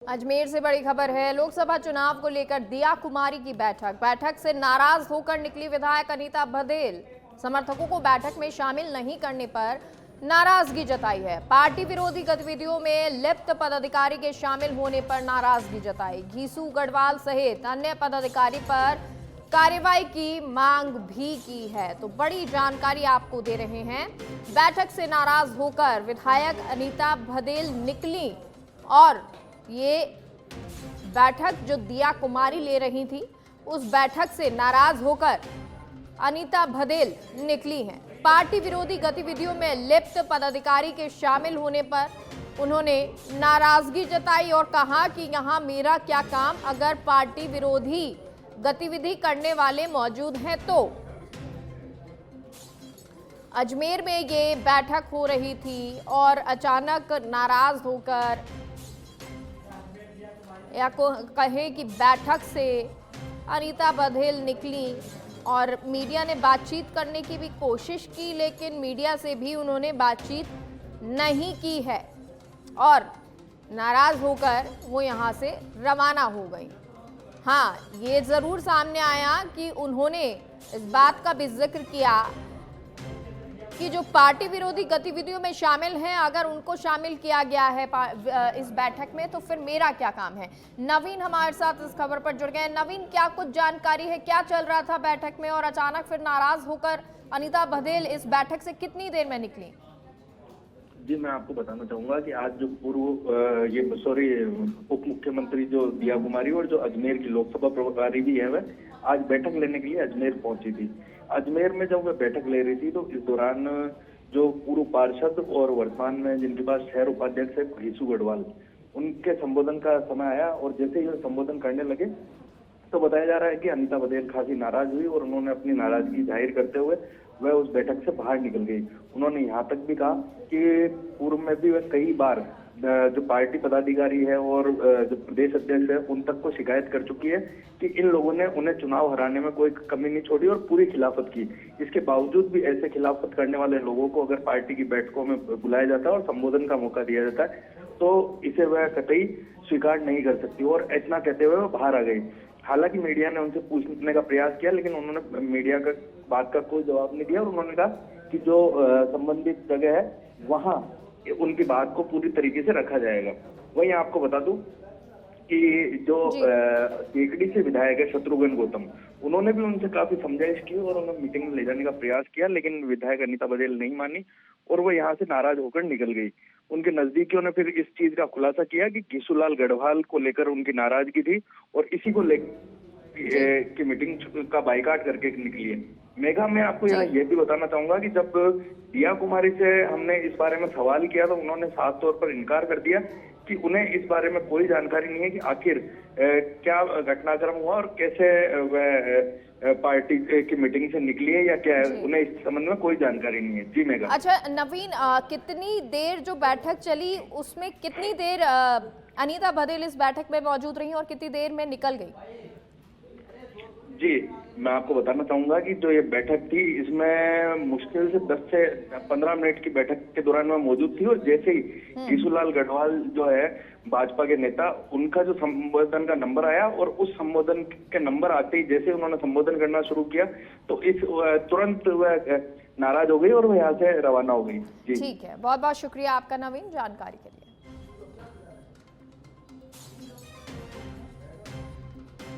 अजमेर से बड़ी खबर है। लोकसभा चुनाव को लेकर दिया कुमारी की बैठक से नाराज होकर निकली विधायक अनीता बघेल। समर्थकों को बैठक में शामिल नहीं करने पर नाराजगी जताई है। पार्टी विरोधी गतिविधियों में लिप्त पदाधिकारी के शामिल होने पर नाराजगी जताई। घीसू गढ़वाल सहित अन्य पदाधिकारी पर कार्रवाई की मांग भी की है। तो बड़ी जानकारी आपको दे रहे हैं। बैठक से नाराज होकर विधायक अनीता बघेल निकली और ये बैठक जो दिया कुमारी ले रही थी, उस बैठक से नाराज होकर अनीता बघेल निकली हैं। पार्टी विरोधी गतिविधियों में लिप्त पदाधिकारी के शामिल होने पर उन्होंने नाराजगी जताई और कहा कि यहां मेरा क्या काम अगर पार्टी विरोधी गतिविधि करने वाले मौजूद हैं तो। अजमेर में ये बैठक हो रही थी और अचानक नाराज होकर या को कहे कि बैठक से अनीता बघेल निकली और मीडिया ने बातचीत करने की भी कोशिश की, लेकिन मीडिया से भी उन्होंने बातचीत नहीं की है और नाराज होकर वो यहाँ से रवाना हो गई। हाँ, ये ज़रूर सामने आया कि उन्होंने इस बात का भी जिक्र किया कि जो पार्टी विरोधी गतिविधियों में शामिल हैं, अगर उनको शामिल किया गया है इस बैठक में तो फिर मेरा क्या काम है। नवीन हमारे साथ इस खबर पर जुड़ गए हैं। नवीन, क्या कुछ जानकारी है, क्या चल रहा था बैठक में और अचानक फिर नाराज होकर अनीता बघेल इस बैठक से कितनी देर में निकली? जी, मैं आपको बताना चाहूंगा कि आज जो उप मुख्यमंत्री जो दिया कुमारी और जो अजमेर की लोकसभा प्रभारी भी है, वह आज बैठक लेने के लिए अजमेर पहुंची थी। अजमेर में जब वह बैठक ले रही थी तो इस दौरान जो पूर्व पार्षद और वर्तमान में जिनके पास शहर उपाध्यक्ष है घीसू गढ़वाल, उनके संबोधन का समय आया और जैसे ही वो संबोधन करने लगे तो बताया जा रहा है कि अनीता बघेल काफी नाराज हुई और उन्होंने अपनी नाराजगी जाहिर करते हुए वह उस बैठक से बाहर निकल गई। उन्होंने यहाँ तक भी कहा कि पूर्व में भी वह कई बार जो पार्टी पदाधिकारी है और जो प्रदेश अध्यक्ष है उन तक को शिकायत कर चुकी है कि इन लोगों ने उन्हें चुनाव हराने में कोई कमी नहीं छोड़ी और पूरी खिलाफत की। इसके बावजूद भी ऐसे खिलाफत करने वाले लोगों को अगर पार्टी की बैठकों में बुलाया जाता है और संबोधन का मौका दिया जाता है तो इसे वह कतई स्वीकार नहीं कर सकती और इतना कहते हुए वह बाहर आ गई। हालांकि मीडिया ने उनसे पूछने का प्रयास किया, लेकिन उन्होंने मीडिया का बात का कोई जवाब नहीं दिया और उन्होंने कहा कि जो संबंधित जगह है वहां उनकी बात को पूरी तरीके से रखा जाएगा। वहीं आपको बता दूं कि जो केकड़ी से विधायक है शत्रुघ्न गौतम, उन्होंने भी उनसे काफी समझाइश की और उन्हें मीटिंग में ले जाने का प्रयास किया, लेकिन विधायक अनीता बघेल नहीं मानी और वो यहाँ से नाराज होकर निकल गई। उनके नजदीकियों ने फिर इस चीज का खुलासा किया कि घीसूलाल गढ़वाल को लेकर उनकी नाराजगी थी और इसी को लेकर की मीटिंग का बाइकाट करके निकली है। मेघा, मैं आपको यहाँ ये भी बताना चाहूंगा कि जब दिया कुमारी से हमने इस बारे में सवाल किया तो उन्होंने साफ तौर पर इनकार कर दिया कि उन्हें इस बारे में कोई जानकारी नहीं है कि आखिर क्या घटनाक्रम हुआ और कैसे वह पार्टी की मीटिंग से निकली है या क्या है, उन्हें इस संबंध में कोई जानकारी नहीं है। जी मेघा। अच्छा नवीन, कितनी देर जो बैठक चली उसमें कितनी देर अनीता बघेल इस बैठक में मौजूद रही और कितनी देर में निकल गई? जी, मैं आपको बताना चाहूंगा कि जो ये बैठक थी इसमें मुश्किल से 10 से 15 मिनट की बैठक के दौरान मैं मौजूद थी और जैसे ही घीसूलाल गढ़वाल जो है भाजपा के नेता, उनका जो संबोधन का नंबर आया और उस संबोधन के नंबर आते ही जैसे उन्होंने संबोधन करना शुरू किया तो इस तुरंत वह नाराज हो गई और वह यहाँ से रवाना हो गई। जी ठीक है, बहुत बहुत शुक्रिया आपका नवीन जानकारी के लिए।